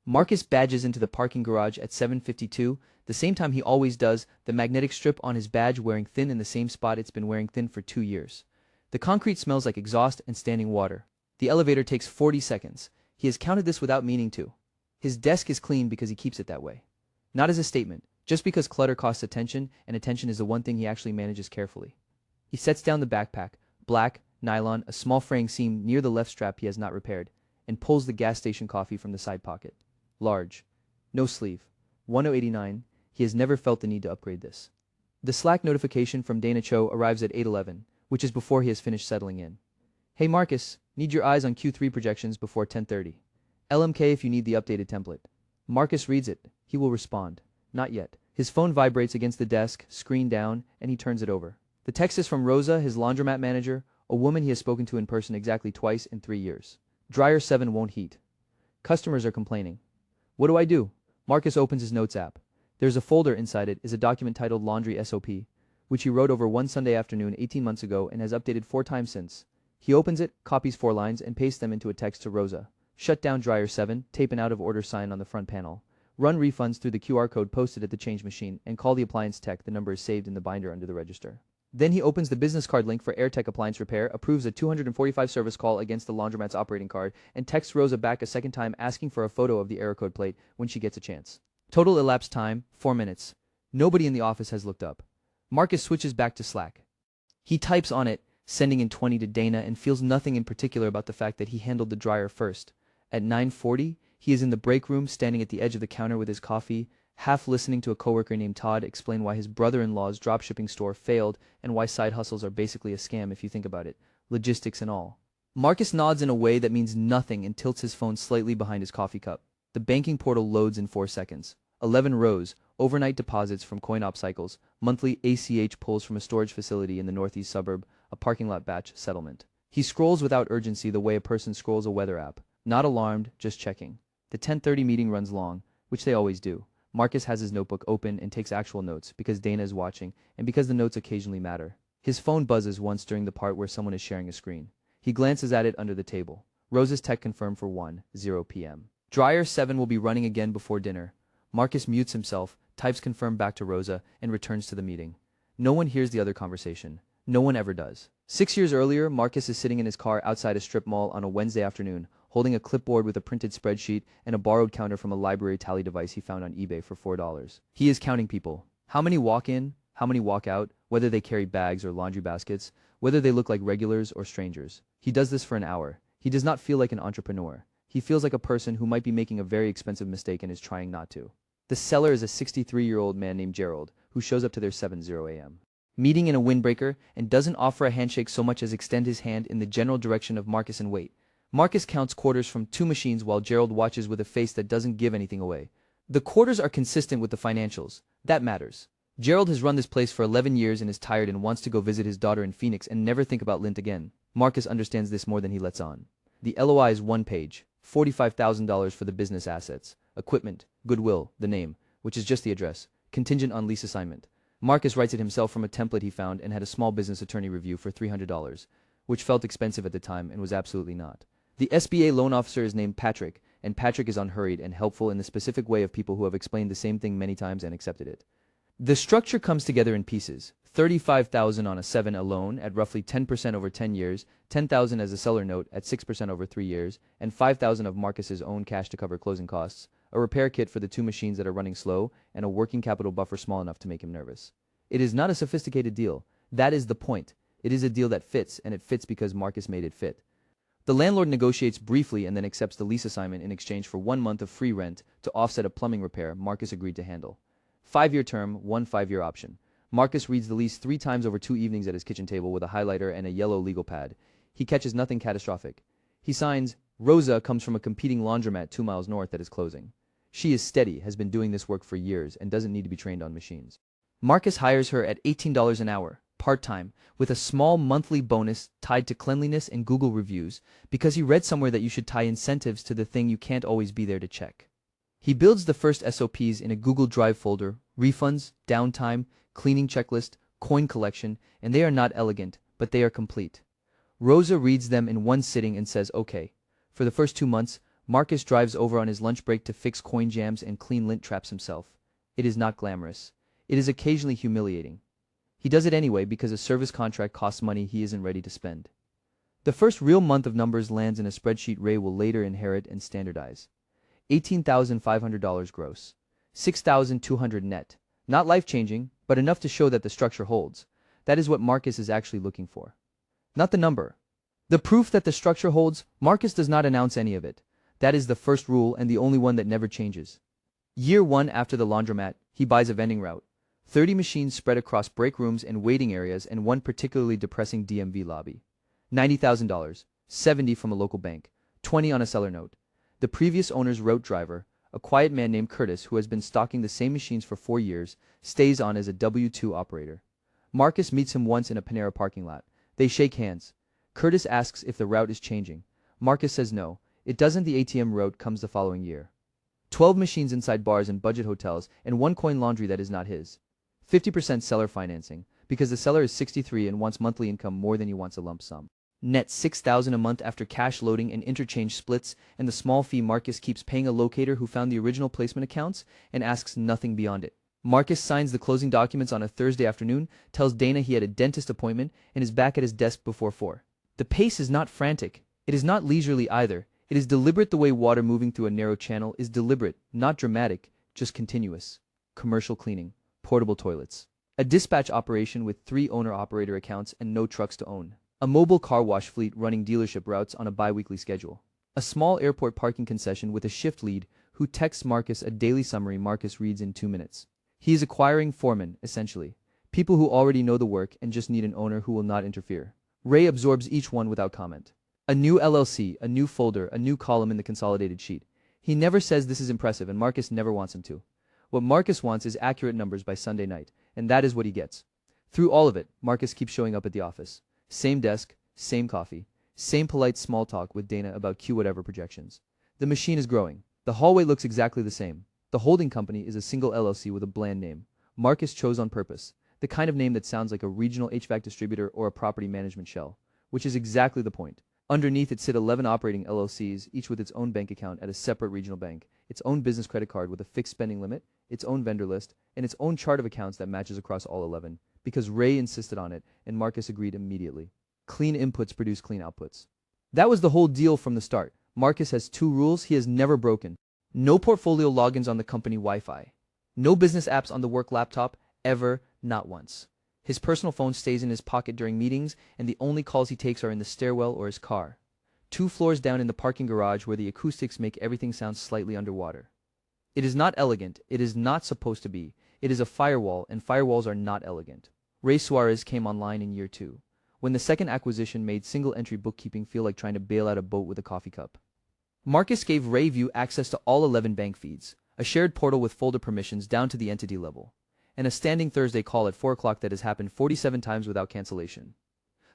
Marcus badges into the parking garage at 7:52, the same time he always does, the magnetic strip on his badge wearing thin in the same spot it's been wearing thin for 2 years. The concrete smells like exhaust and standing water. The elevator takes 40 seconds. He has counted this without meaning to. His desk is clean because he keeps it that way. Not as a statement, just because clutter costs attention, and attention is the one thing he actually manages carefully. He sets down the backpack, black, nylon, a small fraying seam near the left strap he has not repaired, and pulls the gas station coffee from the side pocket. Large. No sleeve. 1089, he has never felt the need to upgrade this. The Slack notification from Dana Cho arrives at 8:11, which is before he has finished settling in. Hey Marcus, need your eyes on Q3 projections before 10:30. LMK if you need the updated template. Marcus reads it. He will respond. Not yet. His phone vibrates against the desk, screen down, and he turns it over. The text is from Rosa, his laundromat manager, a woman he has spoken to in person exactly twice in 3 years. Dryer 7 won't heat. Customers are complaining. What do I do? Marcus opens his notes app. There's a folder inside it is a document titled Laundry SOP, which he wrote over one Sunday afternoon 18 months ago and has updated 4 times since. He opens it, copies 4 lines, and pastes them into a text to Rosa. Shut down dryer 7, tape an out-of-order sign on the front panel. Run refunds through the QR code posted at the change machine, and call the appliance tech. The number is saved in the binder under the register. Then he opens the business card link for AirTech appliance repair, approves a 245 service call against the laundromat's operating card, and texts Rosa back a second time asking for a photo of the error code plate when she gets a chance. Total elapsed time, 4 minutes. Nobody in the office has looked up. Marcus switches back to Slack. He types on it, sending in 20 to Dana, and feels nothing in particular about the fact that he handled the dryer first. At 9:40, he is in the break room standing at the edge of the counter with his coffee, half listening to a coworker named Todd explain why his brother-in-law's dropshipping store failed and why side hustles are basically a scam if you think about it, logistics and all. Marcus nods in a way that means nothing and tilts his phone slightly behind his coffee cup. The banking portal loads in 4 seconds. 11 rows, overnight deposits from coin-op cycles, monthly ACH pulls from a storage facility in the northeast suburb, a parking lot batch settlement. He scrolls without urgency the way a person scrolls a weather app. Not alarmed, just checking. The 10:30 meeting runs long, which they always do. Marcus has his notebook open and takes actual notes because Dana is watching and because the notes occasionally matter. His phone buzzes once during the part where someone is sharing a screen. He glances at it under the table. Rosa's tech confirmed for 1:0 p.m. Dryer 7 will be running again before dinner. Marcus mutes himself, types confirm back to Rosa, and returns to the meeting. No one hears the other conversation. No one ever does. 6 years earlier, Marcus is sitting in his car outside a strip mall on a Wednesday afternoon, holding a clipboard with a printed spreadsheet and a borrowed counter from a library tally device he found on eBay for $4. He is counting people. How many walk in, how many walk out, whether they carry bags or laundry baskets, whether they look like regulars or strangers. He does this for an hour. He does not feel like an entrepreneur. He feels like a person who might be making a very expensive mistake and is trying not to. The seller is a 63-year-old man named Gerald, who shows up to their 7:0 a.m. meeting in a windbreaker and doesn't offer a handshake so much as extend his hand in the general direction of Marcus and wait. Marcus counts quarters from 2 machines while Gerald watches with a face that doesn't give anything away. The quarters are consistent with the financials. That matters. Gerald has run this place for 11 years and is tired and wants to go visit his daughter in Phoenix and never think about Lint again. Marcus understands this more than he lets on. The LOI is 1 page, $45,000 for the business assets, equipment, goodwill, the name, which is just the address, contingent on lease assignment. Marcus writes it himself from a template he found and had a small business attorney review for $300, which felt expensive at the time and was absolutely not. The SBA loan officer is named Patrick, and Patrick is unhurried and helpful in the specific way of people who have explained the same thing many times and accepted it. The structure comes together in pieces. $35,000 on a 7 loan at roughly 10% over 10 years, $10,000 as a seller note at 6% over 3 years, and $5,000 of Marcus's own cash to cover closing costs, a repair kit for the 2 machines that are running slow, and a working capital buffer small enough to make him nervous. It is not a sophisticated deal. That is the point. It is a deal that fits, and it fits because Marcus made it fit. The landlord negotiates briefly and then accepts the lease assignment in exchange for 1 month of free rent to offset a plumbing repair Marcus agreed to handle. 5-year term, 1 5-year option. Marcus reads the lease 3 times over 2 evenings at his kitchen table with a highlighter and a yellow legal pad. He catches nothing catastrophic. He signs, Rosa comes from a competing laundromat 2 miles north that is closing. She is steady, has been doing this work for years, and doesn't need to be trained on machines. Marcus hires her at $18 an hour, part-time, with a small monthly bonus tied to cleanliness and Google reviews, because he read somewhere that you should tie incentives to the thing you can't always be there to check. He builds the first SOPs in a Google Drive folder, refunds, downtime, cleaning checklist, coin collection, and they are not elegant, but they are complete. Rosa reads them in one sitting and says, okay. For the first 2 months, Marcus drives over on his lunch break to fix coin jams and clean lint traps himself. It is not glamorous. It is occasionally humiliating. He does it anyway because a service contract costs money he isn't ready to spend. The first real month of numbers lands in a spreadsheet Ray will later inherit and standardize. $18,500 gross. $6,200 net. Not life-changing, but enough to show that the structure holds. That is what Marcus is actually looking for. Not the number. The proof that the structure holds, Marcus does not announce any of it. That is the first rule and the only one that never changes. Year 1 after the laundromat, he buys a vending route. 30 machines spread across break rooms and waiting areas and one particularly depressing DMV lobby. $90,000, 70 from a local bank, 20 on a seller note. The previous owner's route driver, a quiet man named Curtis who has been stocking the same machines for 4 years, stays on as a W-2 operator. Marcus meets him once in a Panera parking lot. They shake hands. Curtis asks if the route is changing. Marcus says no, it doesn't. The ATM route comes the following year. 12 machines inside bars and budget hotels and one coin laundry that is not his. 50% seller financing, because the seller is 63 and wants monthly income more than he wants a lump sum. Net $6,000 a month after cash loading and interchange splits, and the small fee Marcus keeps paying a locator who found the original placement accounts and asks nothing beyond it. Marcus signs the closing documents on a Thursday afternoon, tells Dana he had a dentist appointment, and is back at his desk before 4. The pace is not frantic. It is not leisurely either. It is deliberate. The way water moving through a narrow channel is deliberate, not dramatic, just continuous. Commercial cleaning. Portable toilets. A dispatch operation with 3 owner-operator accounts and no trucks to own. A mobile car wash fleet running dealership routes on a bi-weekly schedule. A small airport parking concession with a shift lead who texts Marcus a daily summary Marcus reads in 2 minutes. He is acquiring foremen, essentially. People who already know the work and just need an owner who will not interfere. Ray absorbs each one without comment. A new LLC, a new folder, a new column in the consolidated sheet. He never says this is impressive and Marcus never wants him to. What Marcus wants is accurate numbers by Sunday night, and that is what he gets. Through all of it, Marcus keeps showing up at the office. Same desk, same coffee, same polite small talk with Dana about Q whatever projections. The machine is growing. The hallway looks exactly the same. The holding company is a single LLC with a bland name. Marcus chose on purpose, the kind of name that sounds like a regional HVAC distributor or a property management shell, which is exactly the point. Underneath it sit 11 operating LLCs, each with its own bank account at a separate regional bank, its own business credit card with a fixed spending limit, its own vendor list, and its own chart of accounts that matches across all 11, because Ray insisted on it and Marcus agreed immediately. Clean inputs produce clean outputs. That was the whole deal from the start. Marcus has 2 rules he has never broken. No portfolio logins on the company Wi-Fi. No business apps on the work laptop, ever, not once. His personal phone stays in his pocket during meetings, and the only calls he takes are in the stairwell or his car. 2 floors down in the parking garage where the acoustics make everything sound slightly underwater. It is not elegant, it is not supposed to be. It is a firewall, and firewalls are not elegant. Ray Suarez came online in year 2, when the second acquisition made single-entry bookkeeping feel like trying to bail out a boat with a coffee cup. Marcus gave Ray View access to all 11 bank feeds, a shared portal with folder permissions down to the entity level, and a standing Thursday call at 4 o'clock that has happened 47 times without cancellation.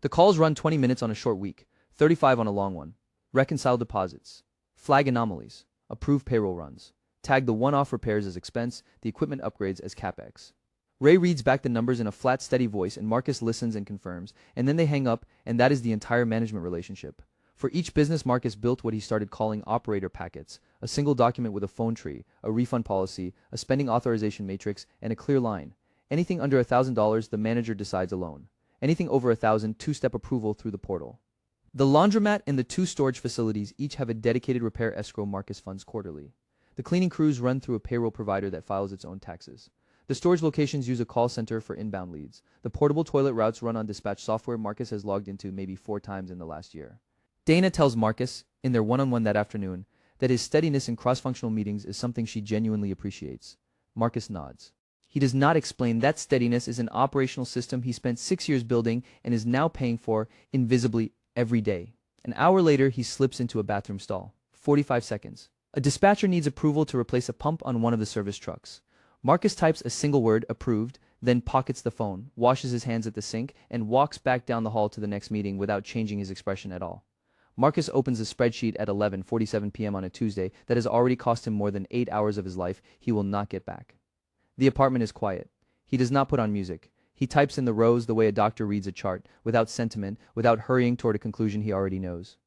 The calls run 20 minutes on a short week, 35 on a long one. Reconcile deposits. Flag anomalies. Approve payroll runs. Tag the one-off repairs as expense, the equipment upgrades as capex. Ray reads back the numbers in a flat, steady voice and Marcus listens and confirms, and then they hang up, and that is the entire management relationship. For each business, Marcus built what he started calling operator packets, a single document with a phone tree, a refund policy, a spending authorization matrix, and a clear line. Anything under $1,000, the manager decides alone. Anything over $1,000, 2-step approval through the portal. The laundromat and the 2 storage facilities each have a dedicated repair escrow Marcus funds quarterly. The cleaning crews run through a payroll provider that files its own taxes. The storage locations use a call center for inbound leads. The portable toilet routes run on dispatch software Marcus has logged into maybe 4 times in the last year. Dana tells Marcus, in their one-on-one that afternoon, that his steadiness in cross-functional meetings is something she genuinely appreciates. Marcus nods. He does not explain that steadiness is an operational system he spent 6 years building and is now paying for, invisibly, every day. An hour later, he slips into a bathroom stall. 45 seconds. A dispatcher needs approval to replace a pump on one of the service trucks. Marcus types a single word, approved, then pockets the phone, washes his hands at the sink, and walks back down the hall to the next meeting without changing his expression at all. Marcus opens a spreadsheet at 11:47 p.m. on a Tuesday that has already cost him more than 8 hours of his life he will not get back. The apartment is quiet. He does not put on music. He types in the rows the way a doctor reads a chart, without sentiment, without hurrying toward a conclusion he already knows.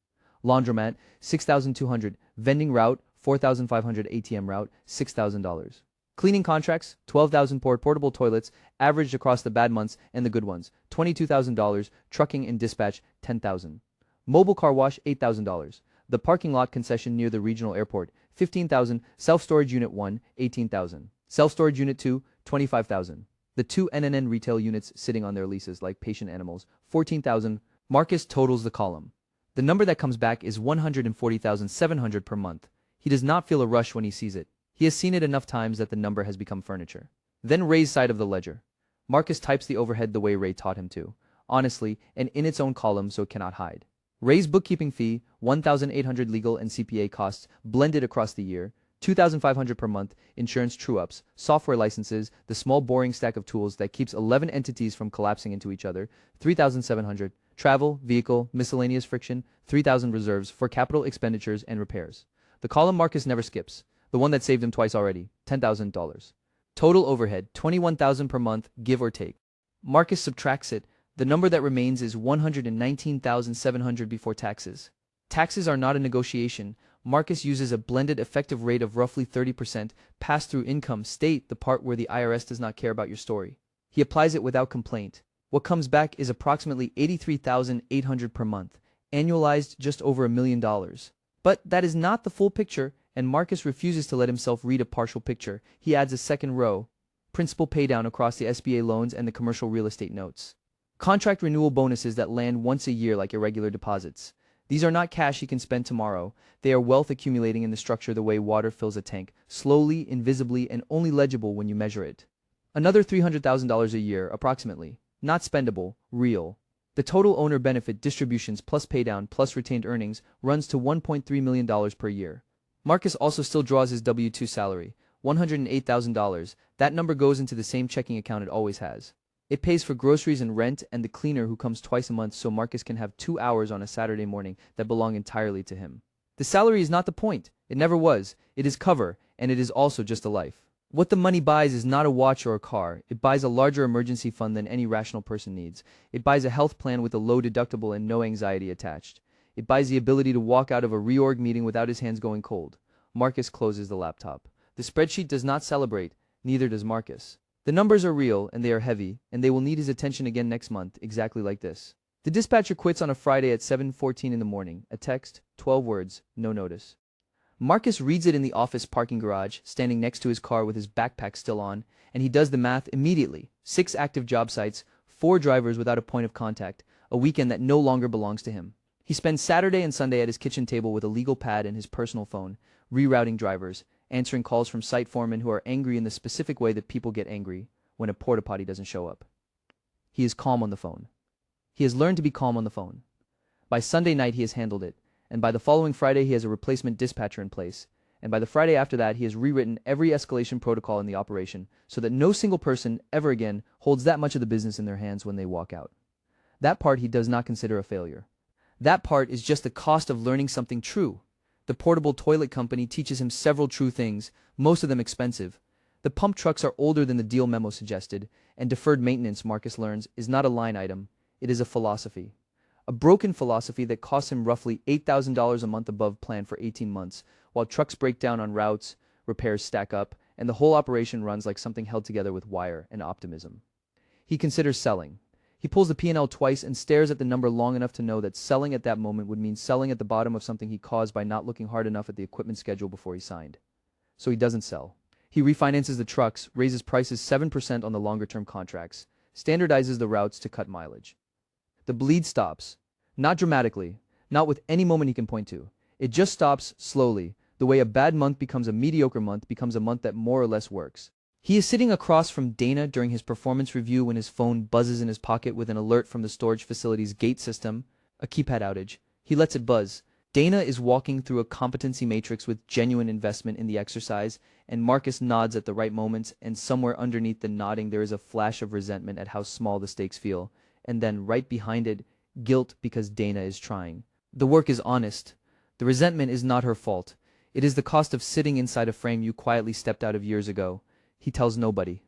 Laundromat, 6,200. Vending route, 4,500. ATM route, $6,000. Cleaning contracts, 12,000. Portable toilets, averaged across the bad months and the good ones, $22,000. Trucking and dispatch, $10,000. Mobile car wash, $8,000. The parking lot concession near the regional airport, $15,000. Self-storage unit 1, $18,000. Self-storage unit 2, $25,000. The two NNN retail units sitting on their leases like patient animals, $14,000. Marcus totals the column. The number that comes back is $140,700 per month. He does not feel a rush when he sees it. He has seen it enough times that the number has become furniture. Then Ray's side of the ledger. Marcus types the overhead the way Ray taught him to, honestly, and in its own column so it cannot hide. Ray's bookkeeping fee, $1,800. Legal and CPA costs, blended across the year, $2,500 per month. Insurance true-ups, software licenses, the small boring stack of tools that keeps 11 entities from collapsing into each other, $3,700. Travel, vehicle, miscellaneous friction, $3,000. Reserves for capital expenditures and repairs. The column Marcus never skips, the one that saved him twice already, $10,000. Total overhead, $21,000 per month, give or take. Marcus subtracts it. The number that remains is $119,700 before taxes. Taxes are not a negotiation. Marcus uses a blended effective rate of roughly 30%, pass-through income state, the part where the IRS does not care about your story. He applies it without complaint. What comes back is approximately $83,800 per month, annualized just over $1 million. But that is not the full picture, and Marcus refuses to let himself read a partial picture. He adds a second row, principal paydown across the SBA loans and the commercial real estate notes. Contract renewal bonuses that land once a year like irregular deposits. These are not cash he can spend tomorrow. They are wealth accumulating in the structure the way water fills a tank, slowly, invisibly, and only legible when you measure it. Another $300,000 a year, approximately. Not spendable, real. The total owner benefit distributions plus paydown plus retained earnings runs to $1.3 million per year. Marcus also still draws his W-2 salary, $108,000. That number goes into the same checking account it always has. It pays for groceries and rent and the cleaner who comes twice a month so Marcus can have 2 hours on a Saturday morning that belong entirely to him. The salary is not the point. It never was. It is cover, and it is also just a life. What the money buys is not a watch or a car. It buys a larger emergency fund than any rational person needs. It buys a health plan with a low deductible and no anxiety attached. It buys the ability to walk out of a reorg meeting without his hands going cold. Marcus closes the laptop. The spreadsheet does not celebrate, neither does Marcus. The numbers are real, and they are heavy, and they will need his attention again next month, exactly like this. The dispatcher quits on a Friday at 7:14 in the morning. A text, 12 words, no notice. Marcus reads it in the office parking garage, standing next to his car with his backpack still on, and he does the math immediately. 6 active job sites, 4 drivers without a point of contact, a weekend that no longer belongs to him. He spends Saturday and Sunday at his kitchen table with a legal pad and his personal phone, rerouting drivers, answering calls from site foremen who are angry in the specific way that people get angry when a porta potty doesn't show up. He is calm on the phone. He has learned to be calm on the phone. By Sunday night he has handled it, and by the following Friday he has a replacement dispatcher in place, and by the Friday after that he has rewritten every escalation protocol in the operation so that no single person ever again holds that much of the business in their hands when they walk out. That part he does not consider a failure. That part is just the cost of learning something true. The portable toilet company teaches him several true things, most of them expensive. The pump trucks are older than the deal memo suggested, and deferred maintenance, Marcus learns, is not a line item. It is a philosophy. A broken philosophy that costs him roughly $8,000 a month above plan for 18 months, while trucks break down on routes, repairs stack up, and the whole operation runs like something held together with wire and optimism. He considers selling. He pulls the P&L twice and stares at the number long enough to know that selling at that moment would mean selling at the bottom of something he caused by not looking hard enough at the equipment schedule before he signed. So he doesn't sell. He refinances the trucks, raises prices 7% on the longer-term contracts, standardizes the routes to cut mileage. The bleed stops. Not dramatically, not with any moment he can point to. It just stops slowly, the way a bad month becomes a mediocre month becomes a month that more or less works. He is sitting across from Dana during his performance review when his phone buzzes in his pocket with an alert from the storage facility's gate system, a keypad outage. He lets it buzz. Dana is walking through a competency matrix with genuine investment in the exercise, and Marcus nods at the right moments, and somewhere underneath the nodding there is a flash of resentment at how small the stakes feel, and then right behind it, guilt because Dana is trying. The work is honest. The resentment is not her fault. It is the cost of sitting inside a frame you quietly stepped out of years ago. He tells nobody.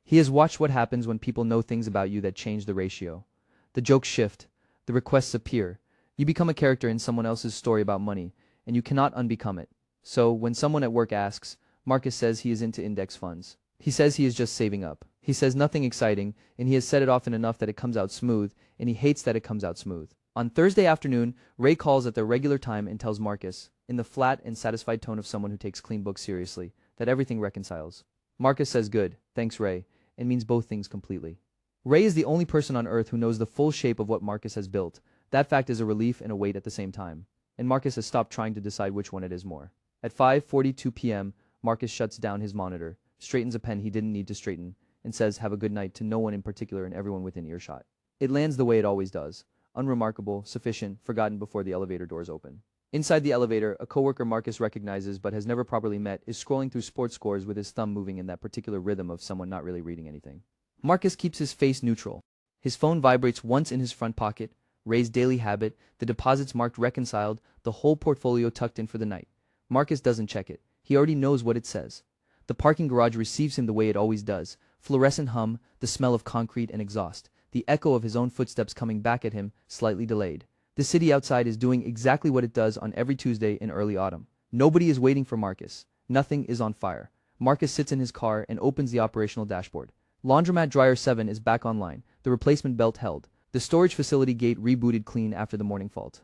He has watched what happens when people know things about you that change the ratio. The jokes shift. The requests appear. You become a character in someone else's story about money, and you cannot unbecome it. So, when someone at work asks, Marcus says he is into index funds. He says he is just saving up. He says nothing exciting, and he has said it often enough that it comes out smooth, and he hates that it comes out smooth. On Thursday afternoon, Ray calls at their regular time and tells Marcus, in the flat and satisfied tone of someone who takes clean books seriously, that everything reconciles. Marcus says good, thanks Ray, and means both things completely. Ray is the only person on earth who knows the full shape of what Marcus has built. That fact is a relief and a weight at the same time. And Marcus has stopped trying to decide which one it is more. At 5:42 p.m., Marcus shuts down his monitor, straightens a pen he didn't need to straighten, and says have a good night to no one in particular and everyone within earshot. It lands the way it always does. Unremarkable, sufficient, forgotten before the elevator doors open. Inside the elevator, a coworker Marcus recognizes but has never properly met is scrolling through sports scores with his thumb moving in that particular rhythm of someone not really reading anything. Marcus keeps his face neutral. His phone vibrates once in his front pocket, Ray's daily habit, the deposits marked reconciled, the whole portfolio tucked in for the night. Marcus doesn't check it. He already knows what it says. The parking garage receives him the way it always does. Fluorescent hum, the smell of concrete and exhaust, the echo of his own footsteps coming back at him, slightly delayed. The city outside is doing exactly what it does on every Tuesday in early autumn. Nobody is waiting for Marcus. Nothing is on fire. Marcus sits in his car and opens the operational dashboard. Laundromat Dryer 7 is back online, the replacement belt held. The storage facility gate rebooted clean after the morning fault.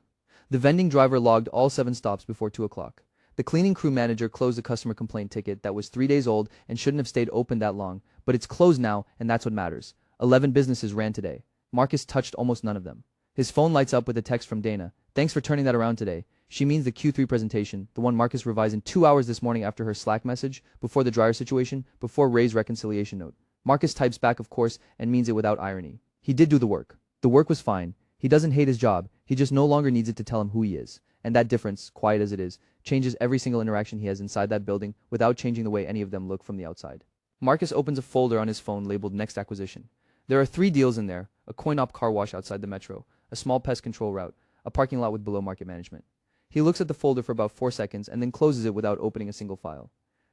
The vending driver logged all 7 stops before 2 o'clock. The cleaning crew manager closed a customer complaint ticket that was 3 days old and shouldn't have stayed open that long, but it's closed now and that's what matters. 11 businesses ran today. Marcus touched almost none of them. His phone lights up with a text from Dana. Thanks for turning that around today. She means the Q3 presentation, the one Marcus revised in 2 hours this morning after her Slack message, before the dryer situation, before Ray's reconciliation note. Marcus types back of course and means it without irony. He did do the work. The work was fine. He doesn't hate his job, he just no longer needs it to tell him who he is. And that difference, quiet as it is, changes every single interaction he has inside that building without changing the way any of them look from the outside. Marcus opens a folder on his phone labeled Next Acquisition. There are 3 deals in there, a coin-op car wash outside the metro, a small pest control route, a parking lot with below market management. He looks at the folder for about 4 seconds and then closes it without opening a single file.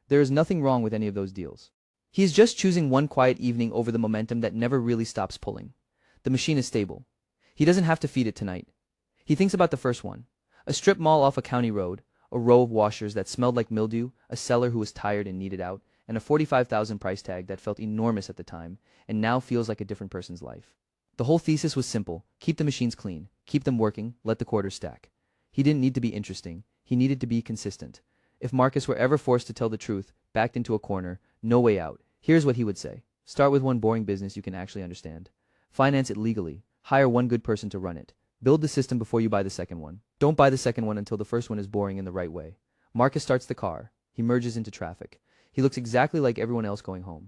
There is nothing wrong with any of those deals. He is just choosing one quiet evening over the momentum that never really stops pulling. The machine is stable. He doesn't have to feed it tonight. He thinks about the first one. A strip mall off a county road, a row of washers that smelled like mildew, a seller who was tired and needed out, and a $45,000 price tag that felt enormous at the time and now feels like a different person's life. The whole thesis was simple: keep the machines clean, keep them working, let the quarters stack. He didn't need to be interesting, he needed to be consistent. If Marcus were ever forced to tell the truth, backed into a corner, no way out, here's what he would say. Start with one boring business you can actually understand. Finance it legally. Hire one good person to run it. Build the system before you buy the second one. Don't buy the second one until the first one is boring in the right way. Marcus starts the car. He merges into traffic. He looks exactly like everyone else going home.